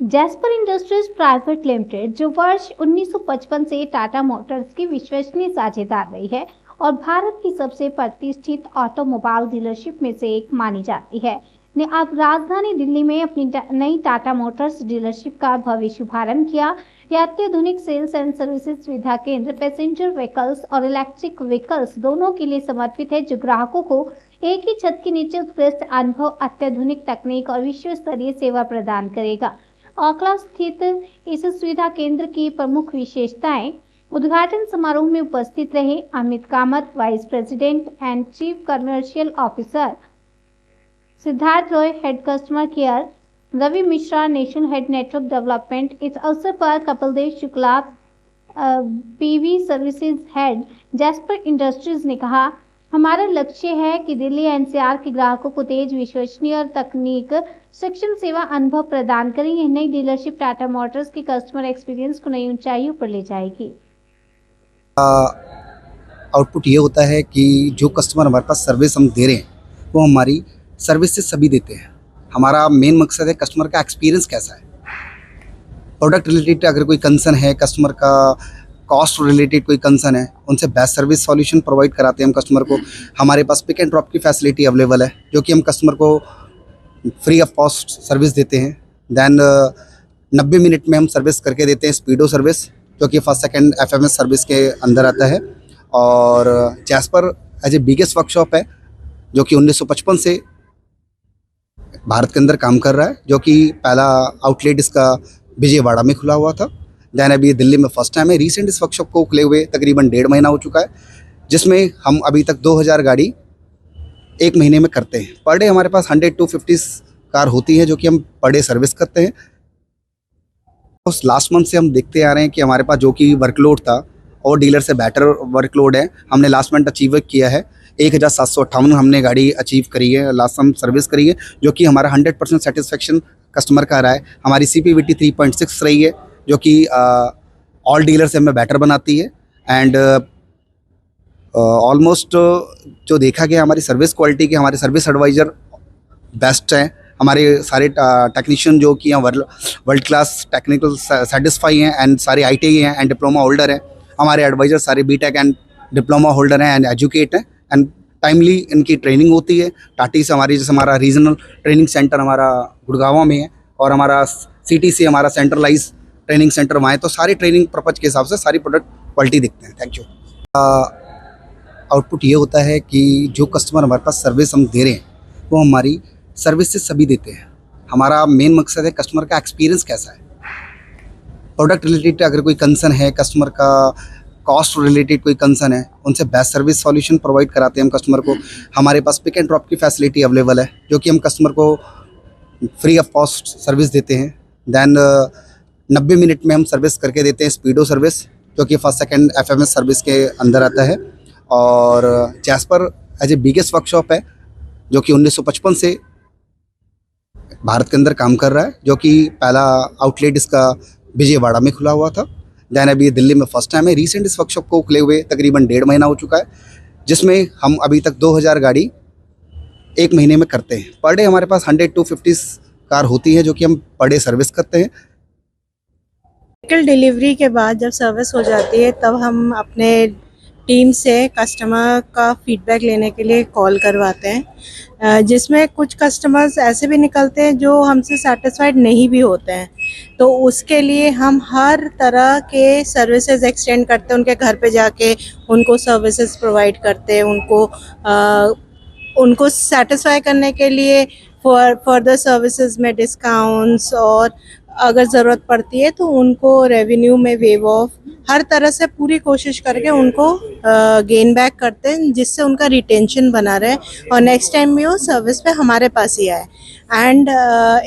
Jasper industries private limited, जो वर्ष 1955 से टाटा मोटर्स की विश्वसनीय साझेदार रही है और भारत की सबसे प्रतिष्ठित ऑटोमोबाइल डीलरशिप में से एक मानी जाती है, ने अब राजधानी दिल्ली में अपनी नई टाटा मोटर्स डीलरशिप का भव्य शुभारंभ किया। यह अत्याधुनिक सेल्स एंड सर्विसेज सुविधा केंद्र पैसेंजर व्हीकल्स और इलेक्ट्रिक व्हीकल्स दोनों के लिए समर्पित है, जो ग्राहकों को एक ही छत के नीचे उत्कृष्ट अनुभव, अत्याधुनिक तकनीक और विश्व स्तरीय सेवा प्रदान करेगा। ओखला स्थित इस सुविधा केंद्र की प्रमुख विशेषताएं। उद्घाटन समारोह में उपस्थित रहे Amit Kamat, vice president and chief commercial officer, Siddharth Roy, head customer care, Ravi Mishra, national head network development. इस अवसर पर Kapildev Shukla, PV services head, Jasper Industries ने कहा, हमारा लक्ष्य है कि दिल्ली एनसीआर के ग्राहकों को तेज, विश्वसनीय और तकनीक सक्षम सेवा अनुभव प्रदान करें। यह नई डीलरशिप टाटा मोटर्स के कस्टमर एक्सपीरियंस को नई ऊंचाइयों पर ले जाएगी। आउटपुट ये होता है कि जो कस्टमर हमारे पास सर्विस हम दे रहे हैं वो हमारी सर्विस से सभी देते हैं। हमारा मेन मकसद है कस्टमर का एक्सपीरियंस कैसा है। प्रोडक्ट रिलेटेड अगर कोई कंसर्न है, कस्टमर का कॉस्ट रिलेटेड कोई कंसर्न है, उनसे बेस्ट सर्विस सॉल्यूशन प्रोवाइड कराते हैं हम कस्टमर को। हमारे पास पिक एंड ड्रॉप की फैसिलिटी अवेलेबल है, जो कि हम कस्टमर को फ्री ऑफ कॉस्ट सर्विस देते हैं। दैन 90 मिनट में हम सर्विस करके देते हैं, स्पीडो सर्विस, जो कि फर्स्ट सेकंड एफएमएस सर्विस के अंदर आता है। और Jasper as a biggest workshop है, जो कि 1955 से भारत के अंदर काम कर रहा है, जो कि पहला आउटलेट इसका विजयवाड़ा में खुला हुआ था। दैन अभी दिल्ली में फर्स्ट टाइम है। रिसेंट इस वर्कशॉप को खुले हुए तकरीबन 1.5 महीना हो चुका है, जिसमें हम अभी तक 2000 गाड़ी एक महीने में करते हैं। पर डे हमारे पास 100 to 50 कार होती है, जो कि हम पर डे सर्विस करते हैं। उस लास्ट मंथ से हम देखते आ रहे हैं कि हमारे पास जो कि वर्कलोड था और डीलर से बेटर वर्कलोड है। हमने लास्ट मंथ अचीव किया है 1758 हमने गाड़ी अचीव करी है, लास्ट मंथ सर्विस करी है, जो कि हमारा 100% सेटिस्फेक्शन कस्टमर का रहा है। हमारी CPVT 3.6 रही है, जो कि ऑल डीलर से हमें बेटर बनाती है। एंड ऑलमोस्ट जो देखा गया हमारी सर्विस क्वालिटी के, हमारे सर्विस एडवाइज़र बेस्ट हैं। हमारे सारे टेक्नीशियन जो कि वर्ल्ड क्लास टेक्निकल सेटिस्फाई हैं, एंड सारे ITI हैं एंड डिप्लोमा होल्डर हैं। हमारे एडवाइज़र सारे BTech एंड डिप्लोमा होल्डर हैं एंड एजुकेट हैं, एंड टाइमली इनकी ट्रेनिंग होती है। टाटी से हमारी, जैसे हमारा रीजनल ट्रेनिंग सेंटर हमारा गुड़गांव में है, और हमारा CTC हमारा सेंट्रलाइज ट्रेनिंग सेंटर वहाँ है। तो सारी ट्रेनिंग पर्पज के हिसाब से सारी प्रोडक्ट क्वालिटी दिखते हैं। Thank you. आउटपुट ये होता है कि जो कस्टमर हमारे पास सर्विस हम दे रहे हैं वो हमारी सर्विस से सभी देते हैं। हमारा मेन मकसद है कस्टमर का एक्सपीरियंस कैसा है। प्रोडक्ट रिलेटेड अगर कोई कंसर्न है, कस्टमर का कॉस्ट रिलेटेड कोई कंसर्न है, उनसे बेस्ट सर्विस सॉल्यूशन प्रोवाइड कराते हैं हम कस्टमर को। हमारे पास पिक एंड ड्रॉप की फैसिलिटी अवेलेबल है, जो कि हम कस्टमर को फ्री ऑफ कॉस्ट सर्विस देते हैं। दैन 90 मिनट में हम सर्विस करके देते हैं, स्पीडो सर्विस, जो कि फर्स्ट सेकंड एफएमएस सर्विस के अंदर आता है। और Jasper as a biggest workshop है, जो कि 1955 से भारत के अंदर काम कर रहा है, जो कि पहला आउटलेट इसका विजयवाड़ा में खुला हुआ था। दैन अभी दिल्ली में फर्स्ट टाइम है। रिसेंट इस वर्कशॉप को खुले हुए तकरीबन 1.5 महीना हो चुका है, जिसमें हम अभी तक 2000 गाड़ी एक महीने में करते हैं। पर डे हमारे पास 100 to 50 कार होती है, जो कि हम पर डे सर्विस करते हैं। व्हीकल डिलीवरी के बाद जब सर्विस हो जाती है, तब हम अपने टीम से कस्टमर का फीडबैक लेने के लिए कॉल करवाते हैं, जिसमें कुछ कस्टमर्स ऐसे भी निकलते हैं जो हमसे सेटिस्फाइड नहीं भी होते हैं। तो उसके लिए हम हर तरह के सर्विसेज एक्सटेंड करते हैं, उनके घर पे जाके उनको सर्विसेज प्रोवाइड करते हैं, उनको सेटिस्फाई करने के लिए फर्दर सर्विसेज में डिस्काउंट्स, और अगर ज़रूरत पड़ती है तो उनको रेवेन्यू में वेव ऑफ, हर तरह से पूरी कोशिश करके उनको गेन बैक करते हैं, जिससे उनका रिटेंशन बना रहे और नेक्स्ट टाइम भी वो सर्विस पे हमारे पास ही आए। एंड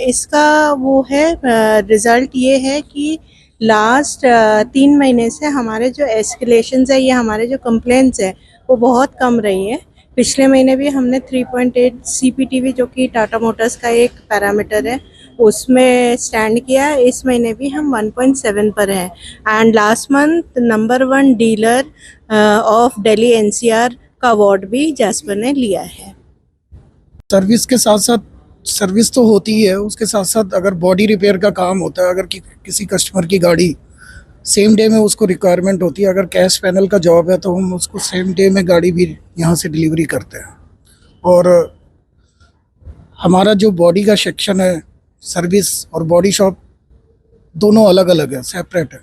इसका वो है रिज़ल्ट ये है कि लास्ट 3 महीने से हमारे जो एस्केलेशंस है, ये हमारे जो कंप्लेंट्स है वो बहुत कम रही है। पिछले महीने भी हमने 3.8 CPTV, जो कि टाटा मोटर्स का एक पैरामीटर है, उसमें स्टैंड किया। इस महीने भी हम 1.7 पर हैं। And last month number 1 dealer of Delhi NCR का अवार्ड भी जैस्पर ने लिया है। सर्विस के साथ साथ सर्विस तो होती ही है, उसके साथ साथ अगर बॉडी रिपेयर का काम होता है, अगर किसी कस्टमर की गाड़ी सेम डे में उसको रिक्वायरमेंट होती है, अगर कैश पैनल का जॉब है तो हम उसको सेम डे में गाड़ी भी यहाँ से डिलीवरी करते हैं। और हमारा जो बॉडी का सेक्शन है, सर्विस और बॉडी शॉप दोनों अलग अलग है, सेपरेट है।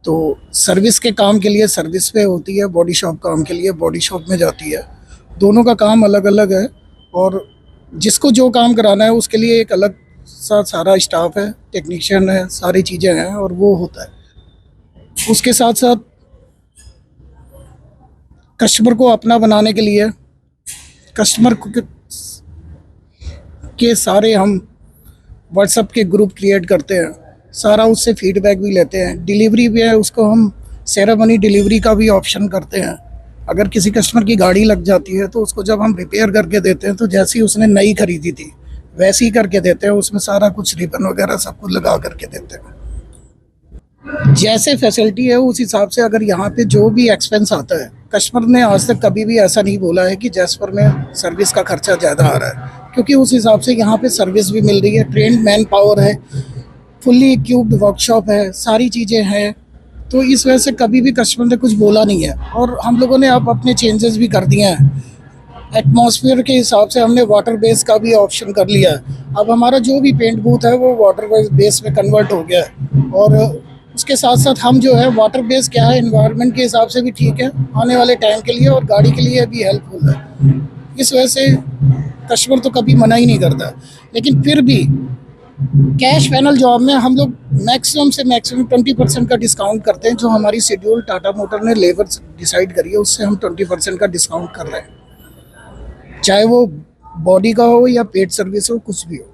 तो सर्विस के काम के लिए सर्विस पे होती है, बॉडी शॉप काम के लिए बॉडी शॉप में जाती है। दोनों का काम अलग अलग है और जिसको जो काम कराना है उसके लिए एक अलग सा सारा स्टाफ है, टेक्नीशियन है, सारी चीज़ें हैं और वो होता है। उसके साथ साथ कस्टमर को अपना बनाने के लिए कस्टमर के सारे हम व्हाट्सएप के ग्रुप क्रिएट करते हैं, सारा उससे फीडबैक भी लेते हैं। डिलीवरी भी है, उसको हम सेरेमनी डिलीवरी का भी ऑप्शन करते हैं। अगर किसी कस्टमर की गाड़ी लग जाती है तो उसको जब हम रिपेयर करके देते हैं तो जैसी उसने नई खरीदी थी वैसी ही करके देते हैं, उसमें सारा कुछ रिबन वगैरह सब कुछ लगा करके देते हैं। जैसे फैसिलिटी है उस हिसाब से अगर यहाँ पे जो भी एक्सपेंस आता है, कस्टमर ने आज तक कभी भी ऐसा नहीं बोला है कि जैसपर में सर्विस का खर्चा ज़्यादा आ रहा है, क्योंकि उस हिसाब से यहाँ पे सर्विस भी मिल रही है, ट्रेंड मैन पावर है, फुल्ली इक्विप्ड वर्कशॉप है, सारी चीज़ें हैं। तो इस वजह से कभी भी कस्टमर ने कुछ बोला नहीं है। और हम लोगों ने अब अपने चेंजेस भी कर दिए हैं, एटमॉस्फेयर के हिसाब से हमने वाटर बेस का भी ऑप्शन कर लिया है। अब हमारा जो भी पेंट बूथ है वो वाटर बेस में कन्वर्ट हो गया है। और उसके साथ साथ हम जो है वाटर बेस क्या है, एनवायरनमेंट के हिसाब से भी ठीक है आने वाले टाइम के लिए, और गाड़ी के लिए भी हेल्पफुल है। इस वजह से कस्टमर तो कभी मना ही नहीं करता। लेकिन फिर भी कैश पैनल जॉब में हम लोग मैक्सिमम से मैक्सिमम 20% का डिस्काउंट करते हैं। जो हमारी शेड्यूल टाटा मोटर ने लेबर डिसाइड करी है उससे हम 20% का डिस्काउंट कर रहे हैं, चाहे वो बॉडी का हो या पेड सर्विस हो, कुछ भी हो।